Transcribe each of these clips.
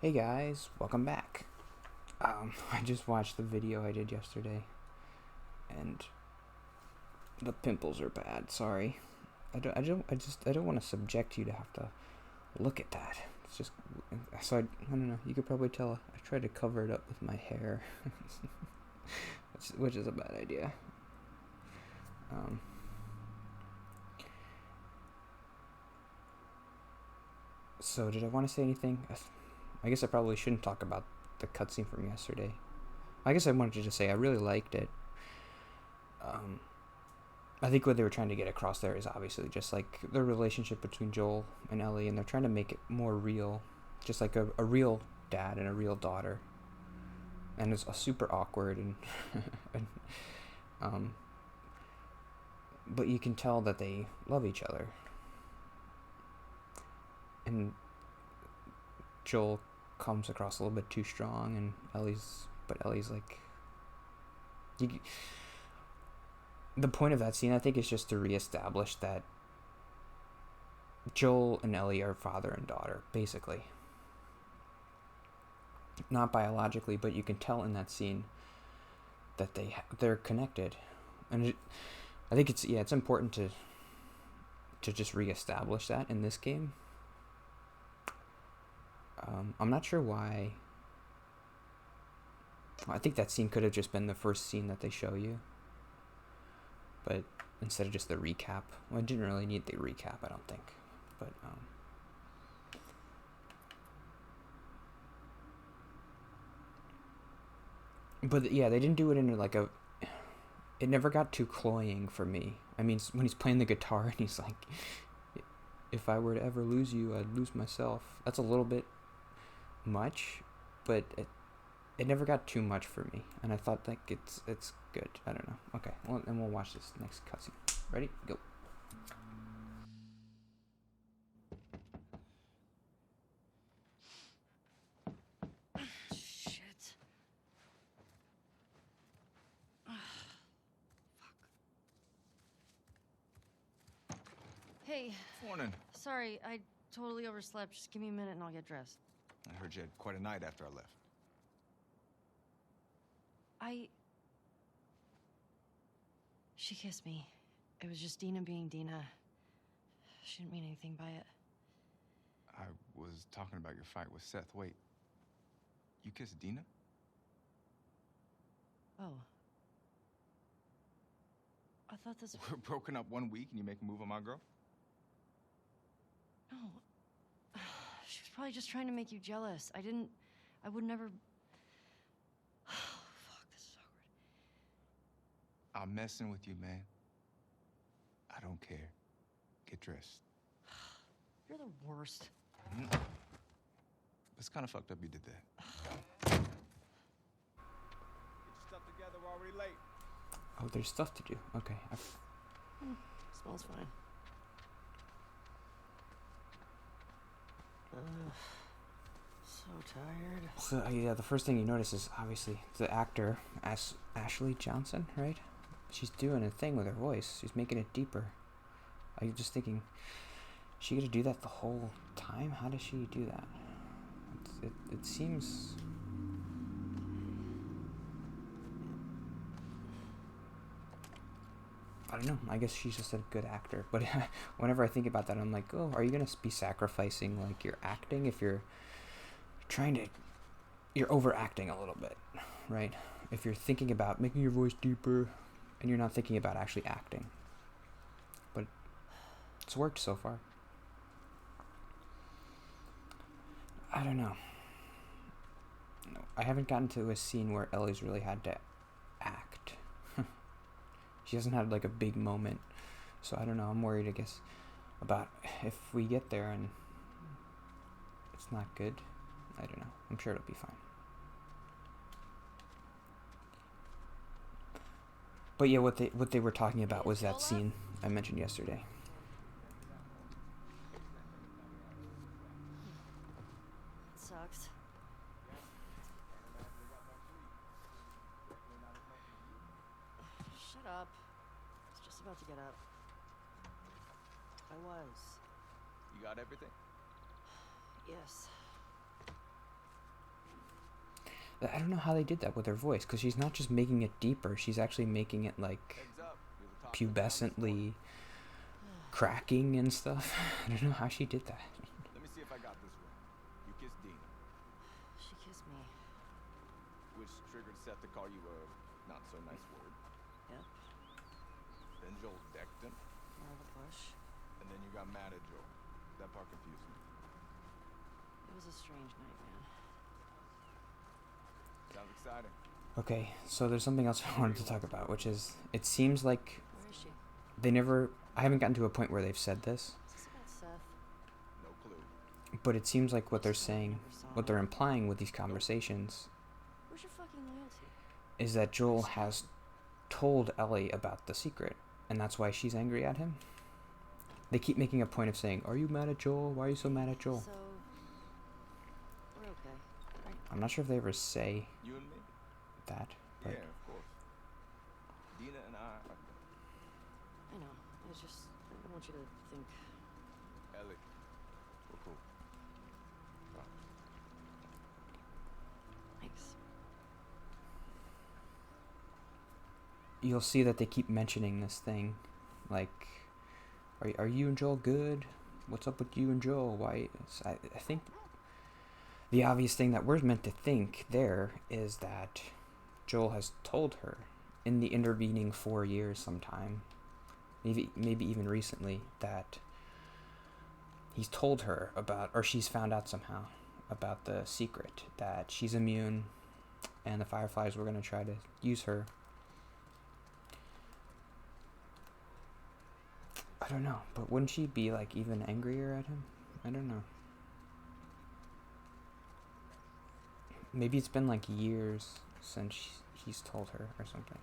Hey guys, welcome back. I just watched the video I did yesterday, and the pimples are bad. Sorry, I don't want to subject you to have to look at that. It's just, so I don't know. You could probably tell I tried to cover it up with my hair, which is a bad idea. So did I want to say anything? I guess I probably shouldn't talk about the cutscene from yesterday. I guess I wanted to just say I really liked it. I think what they were trying to get across there is obviously just like the relationship between Joel and Ellie, and they're trying to make it more real, just like a real dad and a real daughter. And it's super awkward and but you can tell that they love each other. And Joel comes across a little bit too strong, and Ellie's like, the point of that scene, I think, is just to reestablish that Joel and Ellie are father and daughter, basically. Not biologically, but you can tell in that scene that they're connected, and I think it's important to just reestablish that in this game. I'm not sure why. I think that scene could have just been the first scene that they show you, but instead of just the recap. Well, it didn't really need the recap, I don't think. But yeah, they didn't do it in like a. It never got too cloying for me. I mean, when he's playing the guitar and he's like, "If I were to ever lose you, I'd lose myself." That's a little bit much, but it never got too much for me, and I thought like it's good. I don't know. Okay, well, and we'll watch this next cutscene. Ready? Go. Shit. Fuck. Hey. Morning. Sorry, I totally overslept. Just give me a minute and I'll get dressed. I heard you had quite a night after I left. She kissed me. It was just Dina being Dina. She didn't mean anything by it. I was talking about your fight with Seth. Wait, you kissed Dina? Oh. I thought this... We're broken up 1 week and you make a move on my girl? No. She was probably just trying to make you jealous. I would never... Fuck, this is awkward. I'm messing with you, man. I don't care. Get dressed. You're the worst. It's kind of fucked up you did that. Get your stuff together, we're already late. Oh, there's stuff to do. Okay. Smells fine. So tired. So yeah, the first thing you notice is obviously the actor, Ashley Johnson, right? She's doing a thing with her voice. She's making it deeper. I'm just thinking, is she gonna do that the whole time? How does she do that? It seems. I don't know. I guess she's just a good actor. But whenever I think about that, I'm like, oh, are you gonna be sacrificing like your acting if you're trying to? You're overacting a little bit, right? If you're thinking about making your voice deeper, and you're not thinking about actually acting. But it's worked so far. I don't know. No, I haven't gotten to a scene where Ellie's really had to act. She hasn't had like a big moment, so I don't know. I'm worried, I guess, about if we get there and it's not good. I don't know. I'm sure it'll be fine. But yeah, what they were talking about was that scene I mentioned yesterday. It sucks. Shut up. I was just about to get up. I was. You got everything? Yes. I don't know how they did that with her voice, because she's not just making it deeper, she's actually making it like Heads up. You're the top of the town this pubescently cracking and stuff. I don't know how she did that. Let me see if I got this right. You kissed Dina, She kissed me. which triggered Seth to call you a not so nice word. Yep. Then Joel decked him, More of a push. and then you got mad at Joel. That part confused me. It was a strange night, man. Sounds exciting. Okay, so there's something else I wanted to talk about, which is, it seems like Where is she? they never, I haven't gotten to a point where they've said this, Is this about Seth? No clue. but it seems like what they're saying, Never saw what they're him. implying with these conversations, Where's your fucking loyalty? is that Joel has told Ellie about the secret, and that's why she's angry at him. They keep making a point of saying, "Are you mad at Joel? Why are you so mad at Joel?" So, we're okay, right? I'm not sure if they ever say You and me? that, but Yeah, of course. Dina and I are I know. I just I want you to think. Ellie. We're cool. Promise. Thanks. you'll see that they keep mentioning this thing, like, are you and Joel good? What's up with you and Joel? Why? I think the obvious thing that we're meant to think there is that Joel has told her in the intervening 4 years sometime, maybe even recently, that he's told her about, or she's found out somehow about the secret, that she's immune and the Fireflies were going to try to use her. I don't know, but wouldn't she be like even angrier at him? I don't know. Maybe it's been like years since he's told her or something.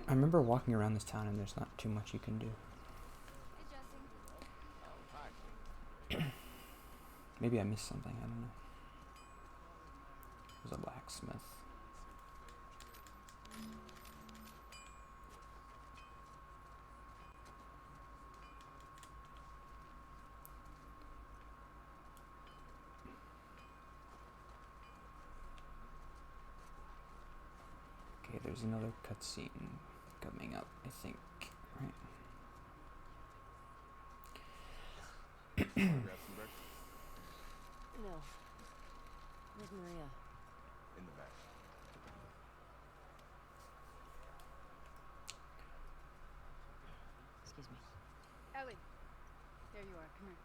I remember walking around this town and there's not too much you can do. Maybe I missed something, I don't know. There's a blacksmith. Okay, there's another cutscene coming up, I think, right? Grab some breakfast No. Where's Maria? in the back. Excuse me. Ellie, there you are. Come here.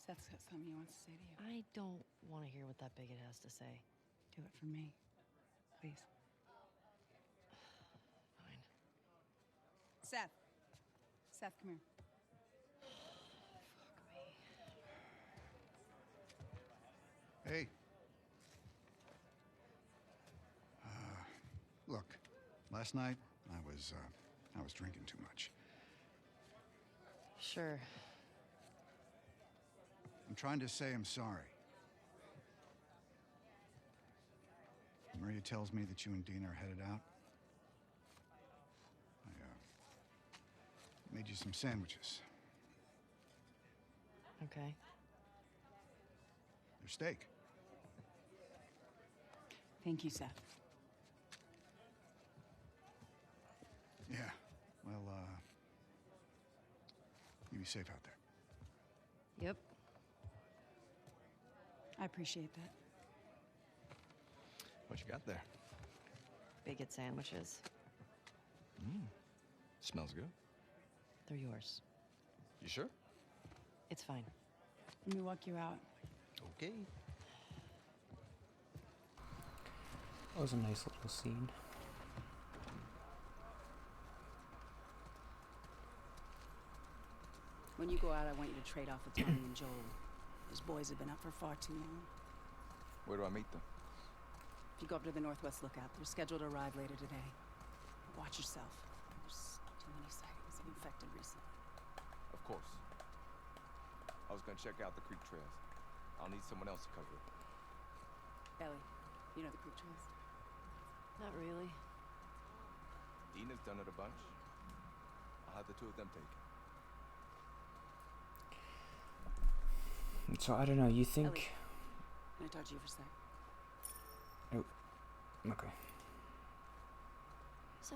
Seth's got something he wants to say to you. I don't want to hear what that bigot has to say. Do it for me, please. Fine. Seth. Seth, come here. Fuck me. Hey. Look, last night I was drinking too much. Sure. I'm trying to say I'm sorry. Maria tells me that you and Dina are headed out. I made you some sandwiches. Okay. They're steak. Thank you, Seth. Yeah. Well, you be safe out there. Yep. I appreciate that. What you got there? Bigot sandwiches. Smells good. They're yours. You sure? It's fine. Let me walk you out. Okay. That was a nice little scene. When you go out, I want you to trade off with Tommy and Joel. Those boys have been up for far too long. Where do I meet them? If you go up to the Northwest Lookout, they're scheduled to arrive later today. Watch yourself. There's too many sightings of infected recently. Of course. I was gonna check out the creek trails. I'll need someone else to cover it. Ellie, you know the creek trails? Not really. Dina's done it a bunch. I'll have the two of them take it. So I don't know. You Ellie, think? can I talk to you for a sec? Okay. So,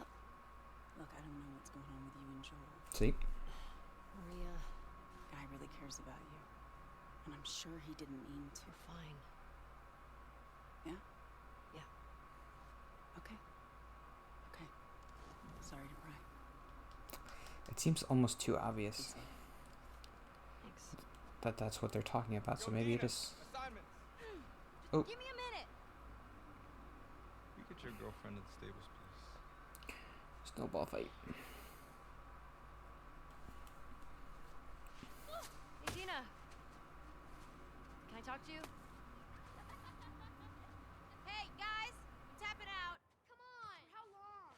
Look, I don't know what's going on with you and Joel. See? Maria, Guy really cares about you. And I'm sure he didn't mean to. you're fine. Yeah? Yeah. Okay. Okay. Sorry to pry. It seems almost too obvious Be safe. Thanks. that that's what they're talking about. So maybe it is. Assignments. Oh. Give me a minute. You get your girlfriend at the stables, please. Snowball fight. Hey, Dina. Can I talk to you? Hey, guys, I'm tapping out. Come on. For how long?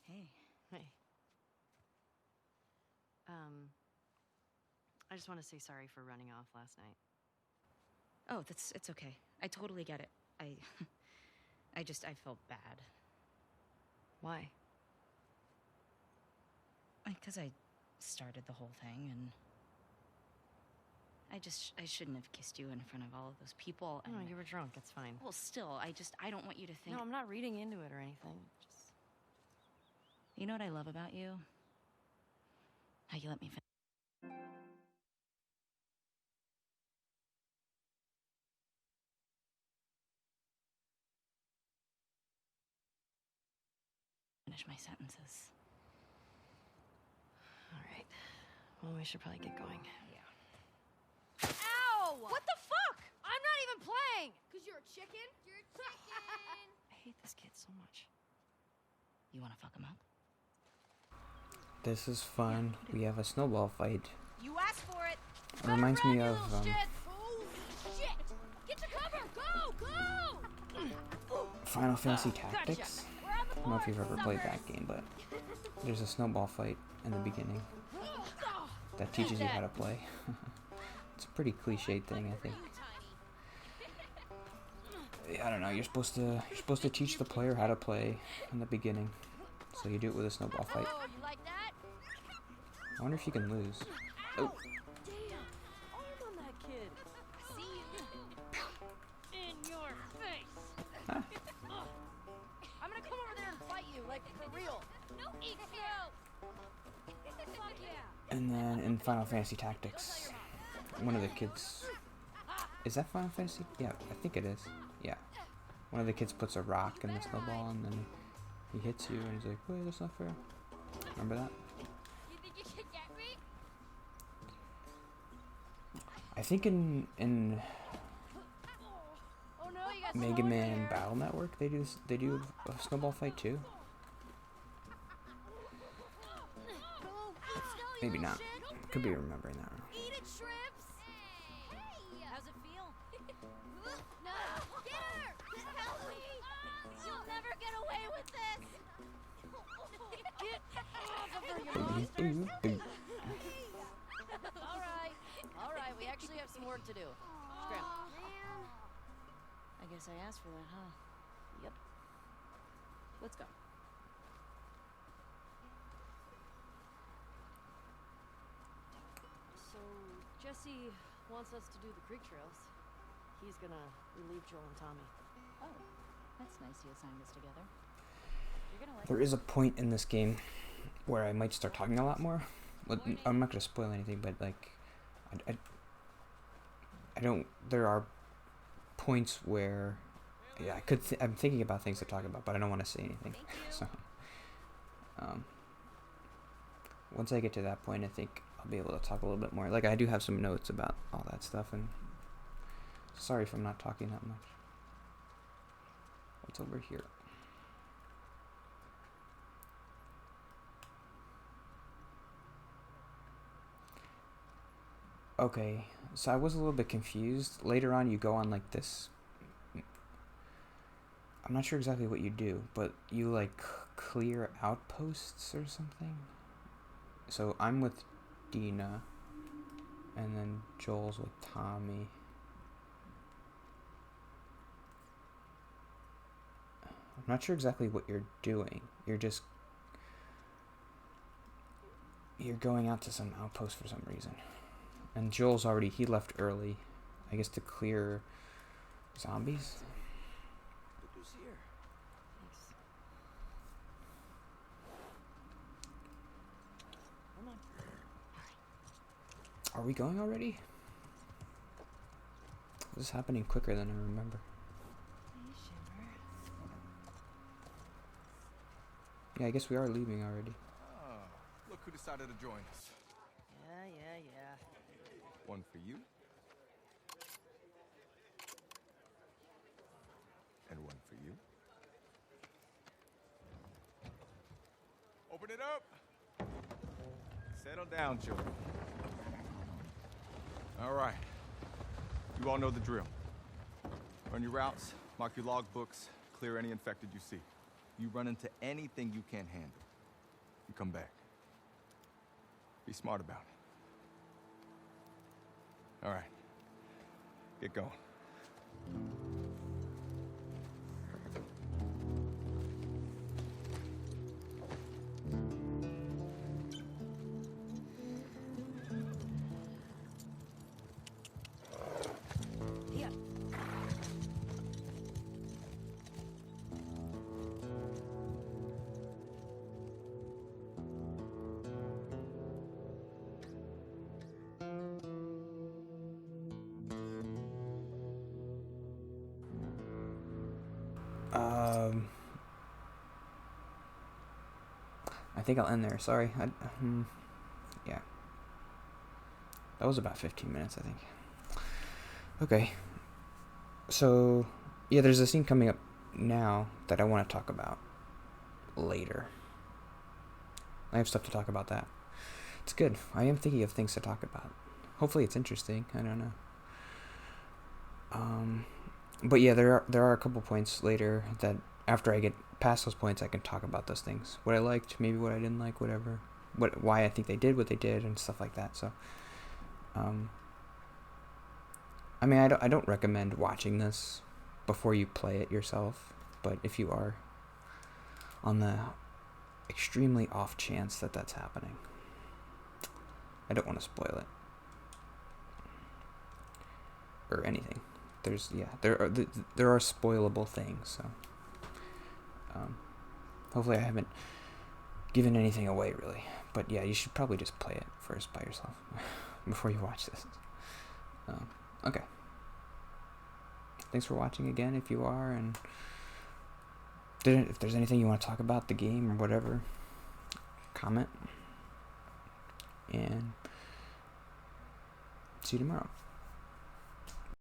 Hey. Hey. I just want to say sorry for running off last night. Oh, it's okay. I totally get it. I felt bad. Why? Because I started the whole thing, and I shouldn't have kissed you in front of all of those people. And No, you were drunk. It's fine. well, still, I don't want you to think. No, I'm not reading into it or anything. Just... You know what I love about you? How you let me finish my sentences. All right. Well, we should probably get going. Yeah. Ow! What the fuck? I'm not even playing. Cause you're a chicken? You're a chicken. I hate this kid so much. You want to fuck him up? This is fun. We have a snowball fight. You asked for it. It reminds me of Shit. Holy shit! Get to cover! Go! Final Fantasy Tactics. We're on the I don't know if you've board, ever played suckers. that game, but there's a snowball fight in the beginning that teaches you how to play. It's a pretty cliched thing, I think. I don't know. You're supposed to teach the player how to play in the beginning, so you do it with a snowball fight. Oh, you like that? I wonder if you can lose. Damn! Arm on that kid. See you. In your face. Ah. I'm gonna come over there and fight you, like for real. No, eat you. Fuck yeah. And then in Final Fantasy Tactics, one of the kids... Is that Final Fantasy? Yeah, I think it is. Yeah. One of the kids puts a rock in the snowball and then he hits you and he's like, wait, that's not fair. Remember that? You think you can get me? I think in Oh no, you got Mega someone Man here. Battle Network they do a snowball fight too. Go, eat snow, you Maybe little not. shit. Could be remembering that wrong. Eat it, shrimps. Hey. How's it feel? No, get her. Help me. You'll never get away with this. Get off of her, you monster. Boo, boo. All right, we actually have some work to do. Scram. Man. I guess I asked for that, huh? Yep. Let's go. So, Jesse wants us to do the creek trails. He's gonna relieve Joel and Tommy. Oh, that's nice you assigned us together. You're gonna like There is a point in this game where I might start talking a lot more. Well, I'm not gonna spoil anything, but like, I don't. There are points where, yeah, I'm thinking about things to talk about, but I don't want to say anything. So, once I get to that point, I think I'll be able to talk a little bit more. Like, I do have some notes about all that stuff, and sorry if I'm not talking that much. What's over here? Okay, so I was a little bit confused. Later on, you go on like this. I'm not sure exactly what you do, but you like clear outposts or something. So I'm with Dina, and then Joel's with Tommy. I'm not sure exactly what you're doing. You're just you're going out to some outpost for some reason. And Joel's already, he left early, I guess to clear zombies. Look who's here. Thanks. Come on. Are we going already? This is happening quicker than I remember. Hey, Shimmer. Yeah, I guess we are leaving already. Oh, look who decided to join us. Yeah. One for you. And one for you. Open it up. Settle down, children. All right. You all know the drill. Run your routes, mark your logbooks, clear any infected you see. You run into anything you can't handle, you come back. Be smart about it. All right. Get going. Yeah. I think I'll end there. Sorry. Yeah. That was about 15 minutes, I think. Okay. So, yeah, there's a scene coming up now that I want to talk about later. I have stuff to talk about that. It's good. I am thinking of things to talk about. Hopefully it's interesting. I don't know. But yeah, there are a couple points later that after I get past those points, I can talk about those things. What I liked, maybe what I didn't like, whatever. Why I think they did what they did and stuff like that. So, I mean, I don't recommend watching this before you play it yourself. But if you are on the extremely off chance that that's happening, I don't want to spoil it or anything. There are spoilable things, so hopefully I haven't given anything away really. But yeah, you should probably just play it first by yourself before you watch this. Okay. Thanks for watching again if you are, and if there's anything you want to talk about the game or whatever, comment, and see you tomorrow.